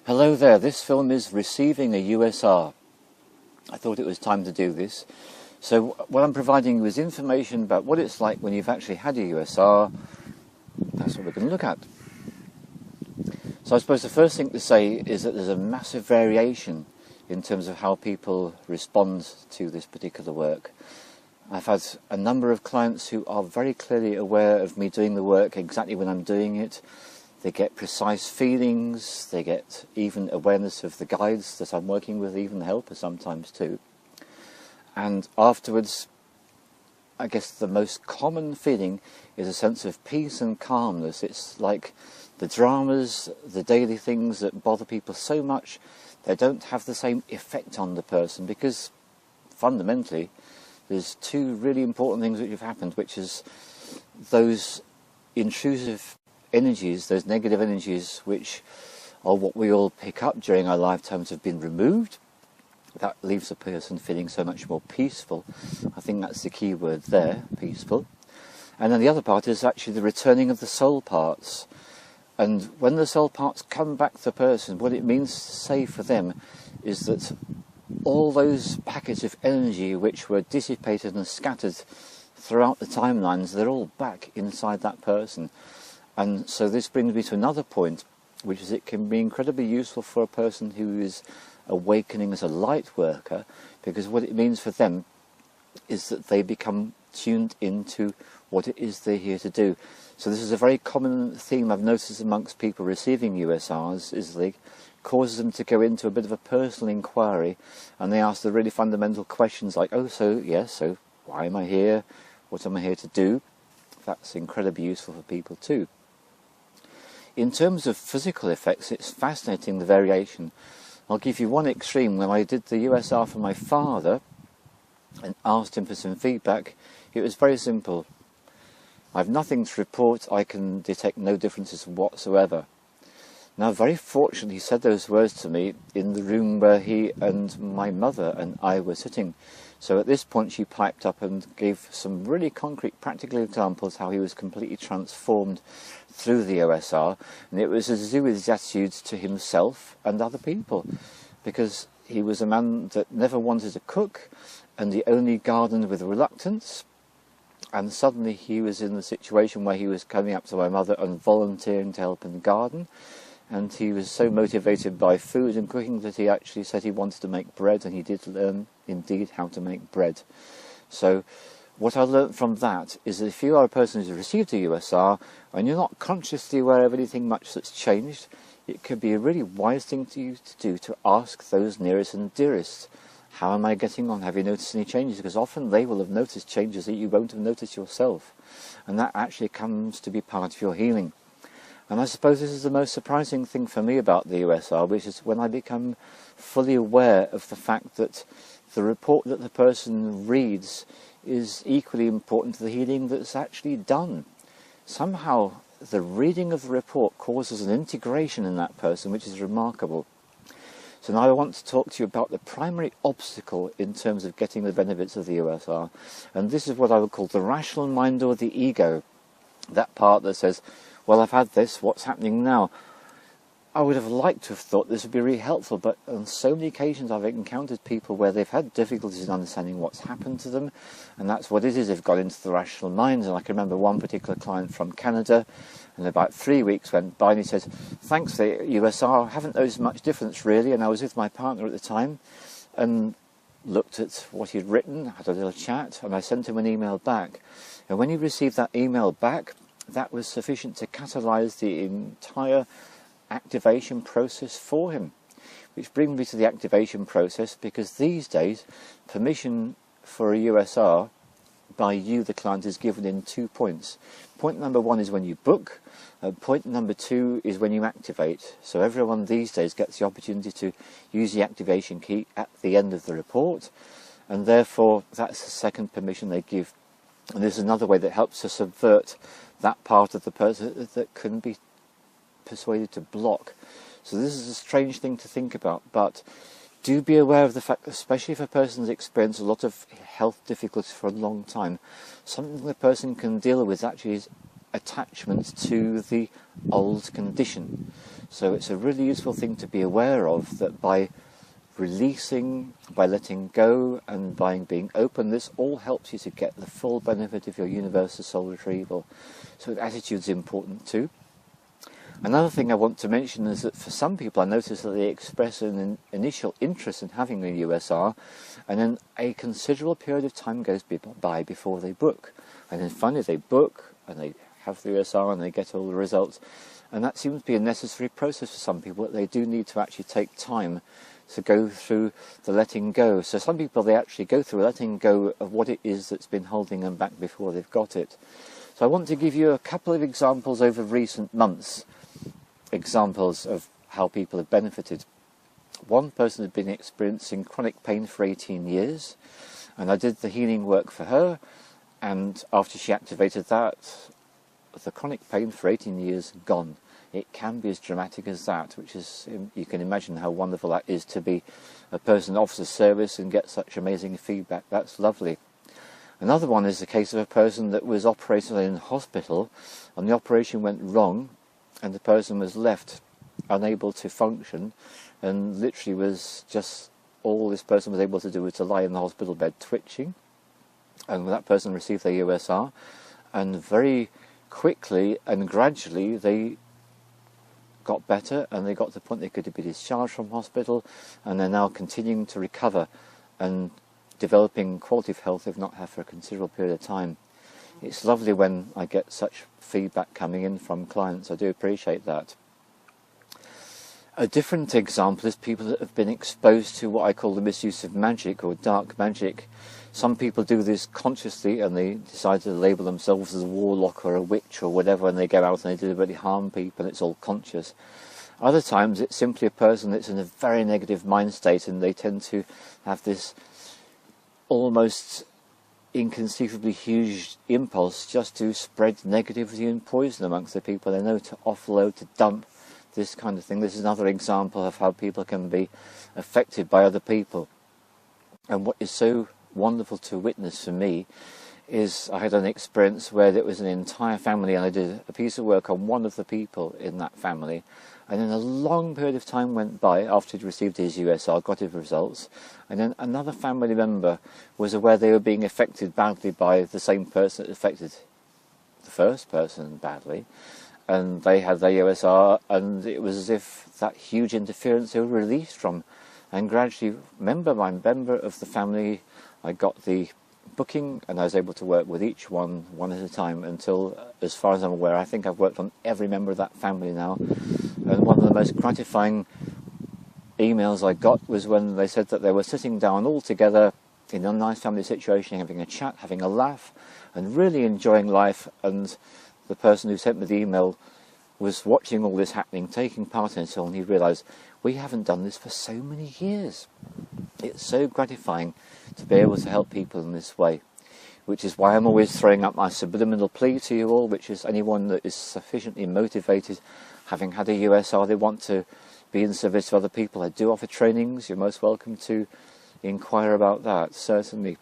Hello there, this film is receiving a USR. I thought it was time to do this. So what I'm providing you is information about what it's like when you've actually had a USR. That's what we're going to look at. So I suppose the first thing to say is that there's a massive variation in terms of how people respond to this particular work. I've had a number of clients who are very clearly aware of me doing the work exactly when I'm doing it. They get precise feelings, they get even awareness of the guides that I'm working with, even the helpers sometimes too. And afterwards, I guess the most common feeling is a sense of peace and calmness. It's like the dramas, the daily things that bother people so much, they don't have the same effect on the person, because fundamentally there's two really important things which have happened, which is those intrusive energies, those negative energies which are what we all pick up during our lifetimes, have been removed. That leaves a person feeling so much more peaceful. I think that's the key word there, peaceful. And then the other part is actually the returning of the soul parts. And when the soul parts come back to the person, what it means to say for them is that all those packets of energy which were dissipated and scattered throughout the timelines, they're all back inside that person. And so this brings me to another point, which is it can be incredibly useful for a person who is awakening as a light worker, because what it means for them is that they become tuned into what it is they're here to do. So this is a very common theme I've noticed amongst people receiving USRs, is they causes them to go into a bit of a personal inquiry, and they ask the really fundamental questions like, oh, so why am I here? What am I here to do? That's incredibly useful for people too. In terms of physical effects, it's fascinating, the variation. I'll give you one extreme. When I did the USR for my father and asked him for some feedback, it was very simple. I've nothing to report, I can detect no differences whatsoever. Now, very fortunately, he said those words to me in the room where he and my mother and I were sitting. So at this point she piped up and gave some really concrete, practical examples how he was completely transformed through the OSR, and it was to do with his attitudes to himself and other people, because he was a man that never wanted to cook and he only gardened with reluctance, and suddenly he was in the situation where he was coming up to my mother and volunteering to help in the garden. And he was so motivated by food and cooking that he actually said he wanted to make bread, and he did learn indeed how to make bread. So what I learned from that is that if you are a person who's received a USR and you're not consciously aware of anything much that's changed, it could be a really wise thing to do to ask those nearest and dearest, how am I getting on? Have you noticed any changes? Because often they will have noticed changes that you won't have noticed yourself, and that actually comes to be part of your healing. And I suppose this is the most surprising thing for me about the USR, which is when I become fully aware of the fact that the report that the person reads is equally important to the healing that's actually done. Somehow the reading of the report causes an integration in that person, which is remarkable. So now I want to talk to you about the primary obstacle in terms of getting the benefits of the USR. And this is what I would call the rational mind, or the ego. That part that says, well, I've had this, what's happening now? I would have liked to have thought this would be really helpful, but on so many occasions I've encountered people where they've had difficulties in understanding what's happened to them, and that's what it is, they've got into the rational mind. And I can remember one particular client from Canada, and about 3 weeks went by and he said, thanks for the USR, I haven't noticed much difference really. And I was with my partner at the time and looked at what he'd written, had a little chat, and I sent him an email back. And when he received that email back, that was sufficient to catalyse the entire activation process for him. Which brings me to the activation process, because these days permission for a USR by you, the client, is given in 2 points. Point number 1 is when you book. Point number 2 is when you activate. So everyone these days gets the opportunity to use the activation key at the end of the report, and therefore that's the second permission they give. And this is another way that helps to subvert that part of the person that couldn't be persuaded to block. So this is a strange thing to think about, but do be aware of the fact that, especially if a person's experienced a lot of health difficulties for a long time, something the person can deal with actually is attachment to the old condition. So it's a really useful thing to be aware of, that by releasing, by letting go, and by being open, this all helps you to get the full benefit of your universal soul retrieval. So attitude's important too. Another thing I want to mention is that for some people, I notice that they express an initial interest in having a USR, and then a considerable period of time goes by before they book. And then finally they book, and they have the USR, and they get all the results. And that seems to be a necessary process for some people, that they do need to actually take time to go through the letting go. So some people, they actually go through letting go of what it is that's been holding them back before they've got it. So I want to give you a couple of examples over recent months, examples of how people have benefited. One person had been experiencing chronic pain for 18 years, and I did the healing work for her, and after she activated that, the chronic pain for 18 years gone. It can be as dramatic as that, which is, you can imagine how wonderful that is, to be a person who offers a service and get such amazing feedback. That's lovely. Another one is the case of a person that was operated in hospital, and the operation went wrong, and the person was left unable to function, and literally was just, all this person was able to do was to lie in the hospital bed twitching. And that person received their USR, and very quickly and gradually they got better, and they got to the point they could be discharged from hospital, and they're now continuing to recover and developing quality of health they've not had for a considerable period of time. It's lovely when I get such feedback coming in from clients. I do appreciate that. A different example is people that have been exposed to what I call the misuse of magic, or dark magic. Some people do this consciously, and they decide to label themselves as a warlock or a witch or whatever, and they go out and they deliberately harm people, and it's all conscious. Other times it's simply a person that's in a very negative mind state, and they tend to have this almost inconceivably huge impulse just to spread negativity and poison amongst the people they know, to offload, to dump, this kind of thing. This is another example of how people can be affected by other people. And what is so wonderful to witness for me is, I had an experience where there was an entire family, and I did a piece of work on one of the people in that family, and then a long period of time went by after he'd received his USR, got his results, and then another family member was aware they were being affected badly by the same person that affected the first person badly, and they had their USR, and it was as if that huge interference they were released from. And gradually, member by member of the family, I got the booking, and I was able to work with each one at a time, until, as far as I'm aware, I think I've worked on every member of that family now. And one of the most gratifying emails I got was when they said that they were sitting down all together in a nice family situation, having a chat, having a laugh, and really enjoying life. And the person who sent me the email was watching all this happening, taking part in it all, and he realised, we haven't done this for so many years. It's so gratifying to be able to help people in this way, which is why I'm always throwing up my subliminal plea to you all, which is anyone that is sufficiently motivated, having had a USR, they want to be in service to other people. I do offer trainings. You're most welcome to inquire about that, certainly.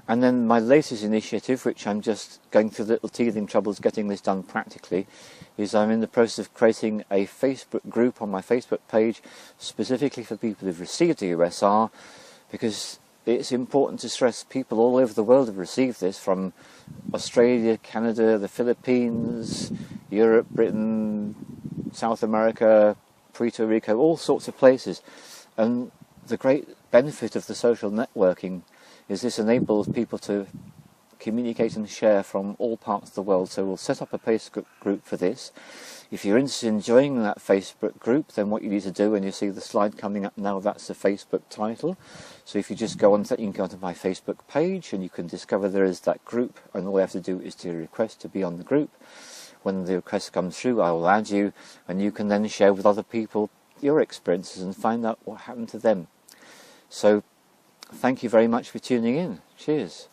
And then my latest initiative, which I'm just going through the little teething troubles getting this done practically, is I'm in the process of creating a Facebook group on my Facebook page specifically for people who've received a USR, because it's important to stress people all over the world have received this, from Australia, Canada, the Philippines, Europe, Britain, South America, Puerto Rico, all sorts of places. And the great benefit of the social networking is this enables people to communicate and share from all parts of the world. So we'll set up a Facebook group for this. If you're interested in joining that Facebook group, then what you need to do, when you see the slide coming up now, that's the Facebook title. So if you just go on to that, you can go onto my Facebook page and you can discover there is that group, and all you have to do is to request to be on the group. When the request comes through, I will add you, and you can then share with other people your experiences and find out what happened to them. So thank you very much for tuning in. Cheers.